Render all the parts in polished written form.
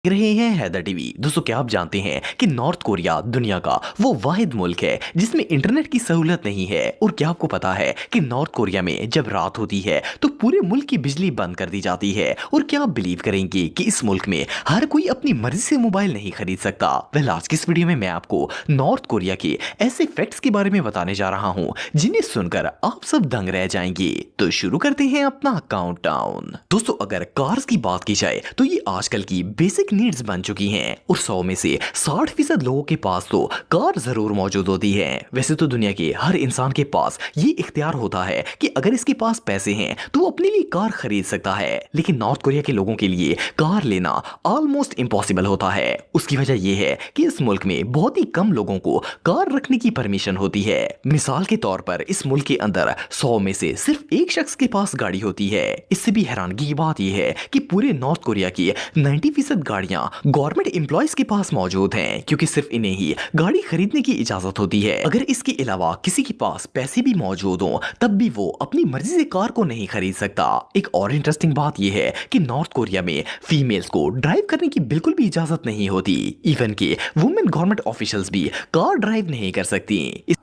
देख रहे हैं हैदर टीवी। दोस्तों, क्या आप जानते हैं कि नॉर्थ कोरिया दुनिया का वो वाहिद मुल्क है जिसमें इंटरनेट की सहूलत नहीं है। और क्या आपको पता है कि नॉर्थ कोरिया में जब रात होती है तो पूरे मुल्क की बिजली बंद कर दी जाती है। और क्या आप बिलीव करेंगे कि इस मुल्क में हर कोई अपनी मर्जी से मोबाइल नहीं खरीद सकता। वेल, आज की इस वीडियो में मैं आपको नॉर्थ कोरिया के ऐसे फैक्ट्स के बारे में बताने जा रहा हूँ जिन्हें सुनकर आप सब दंग रह जाएंगे। तो शुरू करते हैं अपना काउंटडाउन। दोस्तों, अगर कार्स की बात की जाए तो ये आजकल की बेसिक नीड्स बन चुकी हैं और 100 में से 60% लोगों के पास तो कार जरूर मौजूद होती है। वैसे तो दुनिया के हर इंसान के पास ये इख्तियार होता है कि अगर इसके पास पैसे हैं तो वो अपने लिए कार खरीद सकता है, लेकिन नॉर्थ कोरिया के लोगों के लिए कार लेना ऑलमोस्ट इम्पॉसिबल होता है। उसकी वजह यह है कि इस मुल्क में बहुत ही कम लोगों को कार रखने की परमिशन होती है। मिसाल के तौर पर इस मुल्क के अंदर 100 में से सिर्फ एक शख्स के पास गाड़ी होती है। इससे भी हैरानगी की बात यह है कि पूरे नॉर्थ कोरिया की 90% गाड़ियां गवर्नमेंट एम्प्लॉयज के पास मौजूद हैं, क्योंकि सिर्फ इन्हें ही गाड़ी खरीदने की इजाजत होती है। अगर इसके अलावा किसी के पास पैसे भी मौजूद हों तब भी वो अपनी मर्जी से कार को नहीं खरीद सकता। एक और इंटरेस्टिंग बात यह है कि नॉर्थ कोरिया में फीमेल्स को ड्राइव करने की बिल्कुल भी इजाजत नहीं होती। इवन के वुमेन गवर्नमेंट ऑफिशियल्स भी कार ड्राइव नहीं कर सकती।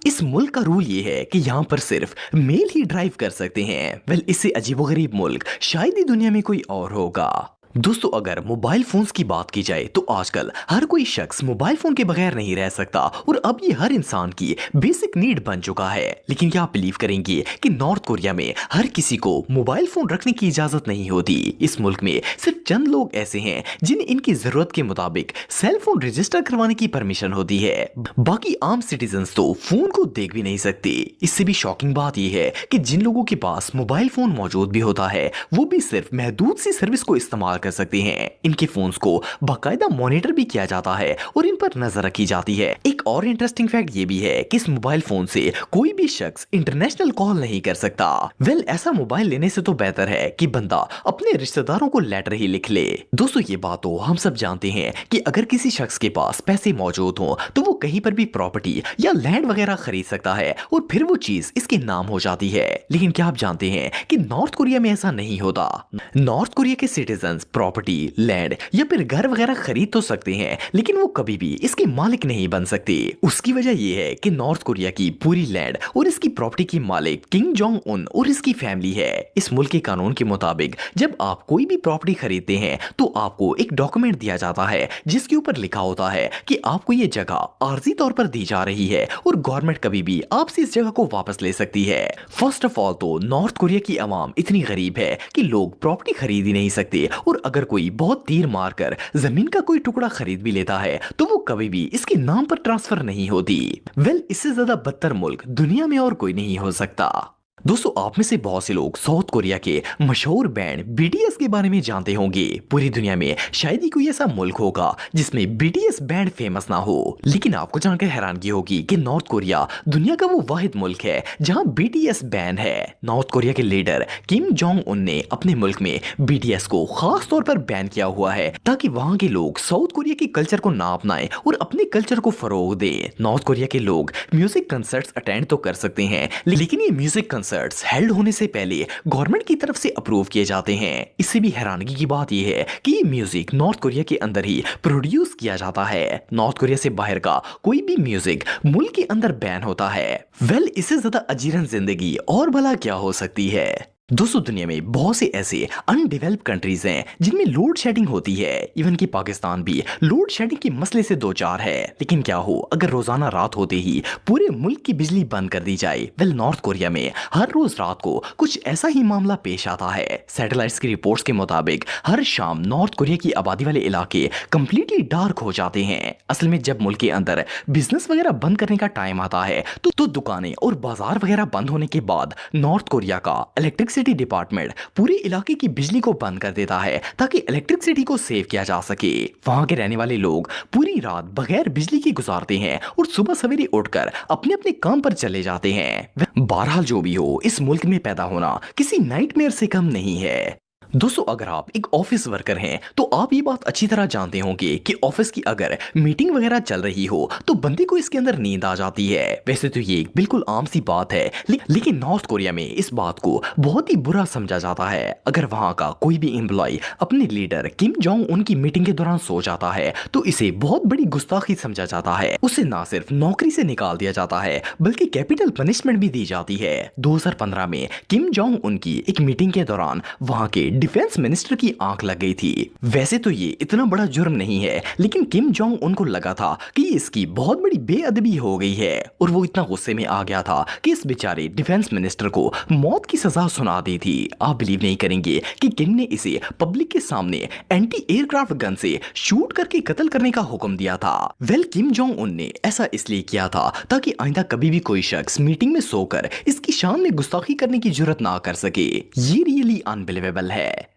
इस मुल्क का रूल ये है कि यहाँ पर सिर्फ मेल ही ड्राइव कर सकते हैं। वेल, इससे अजीबोगरीब मुल्क शायद ही दुनिया में कोई और होगा। दोस्तों, अगर मोबाइल फोन्स की बात की जाए तो आजकल हर कोई शख्स मोबाइल फोन के बगैर नहीं रह सकता और अब ये हर इंसान की बेसिक नीड बन चुका है। लेकिन क्या आप बिलीव करेंगे कि नॉर्थ कोरिया में हर किसी को मोबाइल फोन रखने की इजाजत नहीं होती। इस मुल्क में सिर्फ चंद लोग ऐसे हैं जिन्हें इनकी जरूरत के मुताबिक सेल फोन रजिस्टर करवाने की परमिशन होती है। बाकी आम सिटीजन तो फोन को देख भी नहीं सकते। इससे भी शॉकिंग बात यह है कि जिन लोगों के पास मोबाइल फोन मौजूद भी होता है वो भी सिर्फ महदूद सी सर्विस को इस्तेमाल कर सकते हैं। इनके फोन्स को बाकायदा मॉनिटर भी किया जाता है और इन पर नजर रखी जाती है। एक और इंटरेस्टिंग फैक्ट ये भी है कि इस मोबाइल फोन से कोई भी शख्स इंटरनेशनल कॉल नहीं कर सकता। वेल, ऐसा मोबाइल लेने से तो बेहतर है कि बंदा अपने रिश्तेदारों को लेटर ही लिख ले। दोस्तों, ये बात तो हम सब जानते हैं कि अगर किसी शख्स के पास पैसे मौजूद हो तो वो कहीं पर भी प्रॉपर्टी या लैंड वगैरह खरीद सकता है और फिर वो चीज इसके नाम हो जाती है। लेकिन क्या आप जानते हैं कि नॉर्थ कोरिया में ऐसा नहीं होता। नॉर्थ कोरिया के सिटीजन प्रॉपर्टी, लैंड या फिर घर वगैरह खरीद तो सकते हैं, लेकिन वो कभी भी इसके मालिक नहीं बन सकते। उसकी वजह यह है कि नॉर्थ कोरिया की पूरी लैंड और इसकी प्रॉपर्टी की मालिक किंग जोंग उन और इसकी फैमिली है। इस मुल्क के कानून के मुताबिक जब आप कोई भी प्रॉपर्टी खरीदते हैं तो आपको एक डॉक्यूमेंट दिया जाता है जिसके ऊपर लिखा होता है कि आपको ये जगह आर्जी तौर पर दी जा रही है और गवर्नमेंट कभी भी आपसे इस जगह को वापस ले सकती है। फर्स्ट ऑफ ऑल तो नॉर्थ कोरिया की आवाम इतनी गरीब है कि लोग प्रॉपर्टी खरीद ही नहीं सकते और अगर कोई बहुत तीर मारकर जमीन का कोई टुकड़ा खरीद भी लेता है तो वो कभी भी इसके नाम पर ट्रांसफर नहीं होती। वेल, इससे ज्यादा बदतर मुल्क दुनिया में और कोई नहीं हो सकता। दोस्तों, आप में से बहुत से लोग साउथ कोरिया के मशहूर बैंड बीटीएस के बारे में जानते होंगे। पूरी दुनिया में शायद ही कोई ऐसा मुल्क होगा जिसमें बीटीएस बैंड फेमस ना हो। लेकिन आपको जानकर हैरानगी होगी कि नॉर्थ कोरिया दुनिया का वो वाहिद मुल्क है जहां बीटीएस बैन है। नॉर्थ कोरिया के लीडर किम जोंग उन ने अपने मुल्क में बीटीएस को खास तौर पर बैन किया हुआ है ताकि वहां के लोग साउथ कोरिया के कल्चर को ना अपनाएं और अपने कल्चर को फरोग दें। नॉर्थ कोरिया के लोग म्यूजिक कंसर्ट्स अटेंड तो कर सकते हैं, लेकिन ये म्यूजिक कंसर्ट्स हेल्ड होने से पहले गवर्नमेंट की तरफ से अप्रूव किए जाते हैं। इससे भी हैरानगी की बात यह है कि ये म्यूजिक नॉर्थ कोरिया के अंदर ही प्रोड्यूस किया जाता है। नॉर्थ कोरिया से बाहर का कोई भी म्यूजिक मुल्क के अंदर बैन होता है। वेल, इससे ज्यादा अजीरन जिंदगी और भला क्या हो सकती है। दोस्तों, दुनिया में बहुत से ऐसे अनडेवलप्ड कंट्रीज हैं जिनमें लोड शेडिंग होती है। इवन कि पाकिस्तान भी लोड शेडिंग के मसले से दो चार है। लेकिन क्या हो अगर रोजाना रात होते ही पूरे मुल्क की बिजली बंद कर दी जाए। वेल, नॉर्थ कोरिया में हर रोज रात को कुछ ऐसा ही मामला पेश आता है। सैटेलाइट्स की रिपोर्ट्स के मुताबिक हर शाम नॉर्थ कोरिया की आबादी वाले इलाके कंप्लीटली डार्क हो जाते हैं। असल में जब मुल्क के अंदर बिजनेस वगैरह बंद करने का टाइम आता है तो दुकानें और बाजार वगैरह बंद होने के बाद नॉर्थ कोरिया का इलेक्ट्रिसिटी डिपार्टमेंट पूरे इलाके की बिजली को बंद कर देता है ताकि इलेक्ट्रिसिटी को सेव किया जा सके। वहां के रहने वाले लोग पूरी रात बगैर बिजली के गुजारते हैं और सुबह सवेरे उठकर अपने अपने काम पर चले जाते हैं। बहरहाल जो भी हो, इस मुल्क में पैदा होना किसी नाइटमेयर से कम नहीं है। दोस्तों अगर आप एक ऑफिस वर्कर हैं तो आप ये बात अच्छी तरह जानते होंगे कि ऑफिस की अगर मीटिंग वगैरह चल रही हो तो बंदे को इसके अंदर नींद आ जाती है। वैसे तो ये एक बिल्कुल आम सी बात है, लेकिन नॉर्थ कोरिया में इस बात को बहुत ही बुरा समझा जाता है। अगर वहां का कोई भी एम्प्लॉय अपने लीडर किम जोंग उन की मीटिंग के दौरान सो जाता है तो इसे बहुत बड़ी गुस्ताखी समझा जाता है। उसे ना सिर्फ नौकरी से निकाल दिया जाता है बल्कि कैपिटल पनिशमेंट भी दी जाती है। 2015 में किम जोंग उनकी एक मीटिंग के दौरान वहां के डिफेंस मिनिस्टर की आंख लग गई थी। वैसे तो ये इतना बड़ा जुर्म नहीं है, लेकिन किम जोंग उनको लगा था कि इसकी बहुत बड़ी बेअदबी हो गई है और वो इतना गुस्से में आ गया था कि इस बेचारे डिफेंस मिनिस्टर को मौत की सजा सुना दी थी। आप बिलीव नहीं करेंगे कि किम ने इसे पब्लिक के सामने एंटी एयरक्राफ्ट गन से शूट करके कत्ल करने का हुक्म दिया था। किम जोंग उन ने ऐसा इसलिए किया था ताकि आइंदा कभी भी कोई शख्स मीटिंग में सोकर इसकी शान में गुस्ताखी करने की जुर्रत ना कर सके। ये रियली अनबिलीवेबल है।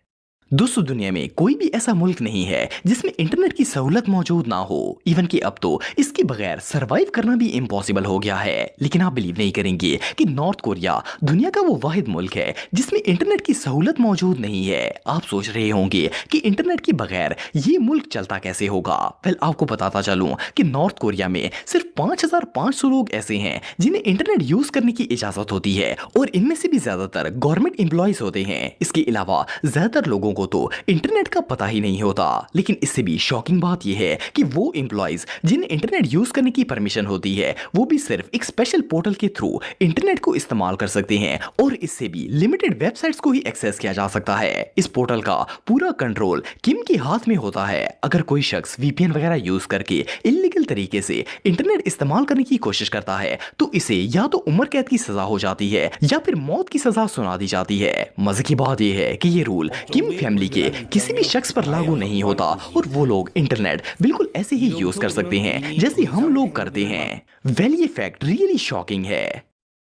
दोस्तों दुनिया में कोई भी ऐसा मुल्क नहीं है जिसमें इंटरनेट की सहूलत मौजूद ना हो। इवन कि अब तो इसके बगैर सरवाइव करना भी इम्पॉसिबल हो गया है। लेकिन आप बिलीव नहीं करेंगे कि नॉर्थ कोरिया दुनिया का वो वाहिद मुल्क है जिसमें इंटरनेट की सहूलत मौजूद नहीं है। आप सोच रहे होंगे कि इंटरनेट के बगैर ये मुल्क चलता कैसे होगा। आपको बताता चलूं कि नॉर्थ कोरिया में सिर्फ 5,500 लोग ऐसे हैं जिन्हें इंटरनेट यूज करने की इजाजत होती है और इनमें से भी ज्यादातर गवर्नमेंट एम्प्लॉयज होते हैं। इसके अलावा ज्यादातर लोगों को तो इंटरनेट का पता ही नहीं होता। लेकिन इससे भी शॉकिंग बात यह है कि वो एम्प्लॉयज जिन्हें इंटरनेट यूज करने की परमिशन होती है वो भी सिर्फ एक स्पेशल पोर्टल के थ्रू इंटरनेट को इस्तेमाल कर सकते हैं और इससे भी लिमिटेड वेबसाइट्स को ही एक्सेस किया जा सकता है। इस पोर्टल का पूरा कंट्रोल किम के हाथ में होता है। अगर कोई शख्स वीपीएन वगैरह यूज करके इलीगल तरीके से इंटरनेट इस्तेमाल करने की कोशिश करता है तो इसे या तो उम्र कैद की सजा हो जाती है या फिर मौत की सजा सुना दी जाती है। मजे की बात यह है कि ये रूल किम फैमिली के किसी भी शख्स पर लागू नहीं होता और वो लोग इंटरनेट बिल्कुल ऐसे ही यूज कर सकते हैं जैसे हम लोग करते हैं। ये फैक्ट रियली शॉकिंग है।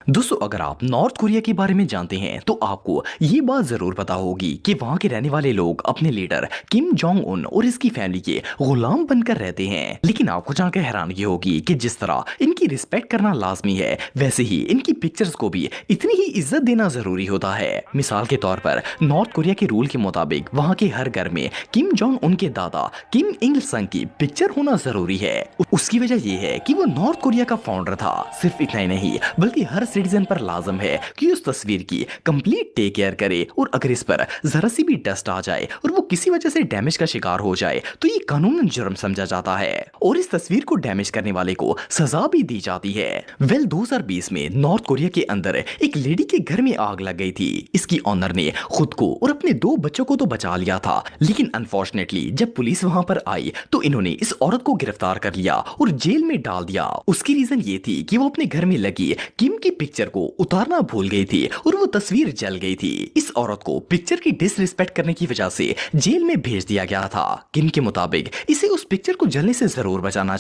दोस्तों अगर आप नॉर्थ कोरिया के बारे में जानते हैं तो आपको ये बात जरूर पता होगी कि वहां के रहने वाले लोग अपने लीडर किम जोंग उन और इसकी फैमिली के गुलाम बनकर रहते हैं। लेकिन आपको जानकर हैरानगी होगी कि जिस तरह इनकी रिस्पेक्ट करना लाजमी है वैसे ही इनकी पिक्चर्स को भी इतनी ही इज्जत देना जरूरी होता है। मिसाल के तौर पर नॉर्थ कोरिया के रूल के मुताबिक वहाँ के हर घर में किम जोंग उन के दादा किम इल संग की पिक्चर होना जरूरी है। उसकी वजह यह है कि वो नॉर्थ कोरिया का फाउंडर था। सिर्फ इतना ही नहीं बल्कि हर सिटीजन पर लाजम है कि उस तस्वीर की कंप्लीट टेक केयर करे और अगर इस पर जरा सी भी डस्ट आ जाए और वो किसी वजह से डैमेज का शिकार हो जाए तो ये कानूनन जुर्म समझा जाता है और इस तस्वीर को डैमेज करने वाले को सजा भी दी जाती है। 2020 में नॉर्थ कोरिया के अंदर एक लेडी के घर में आग लग गई थी। इसकी ऑनर ने खुद को और अपने 2 बच्चों को तो बचा लिया था, लेकिन अनफॉर्चुनेटली जब पुलिस वहां पर आई तो इन्होंने इस औरत को गिरफ्तार कर लिया और जेल में डाल दिया। उसकी रीजन ये थी कि वो अपने घर में लगी किम की पिक्चर को उतारना भूल गई थी और वो तस्वीर जल गई थी। इस औरत को पिक्चर की डिसरिस्पेक्ट करने की वजह से जेल में भेज दिया गया था। किम के मुताबिक इसे उस पिक्चर को जलने से जरूर बचाना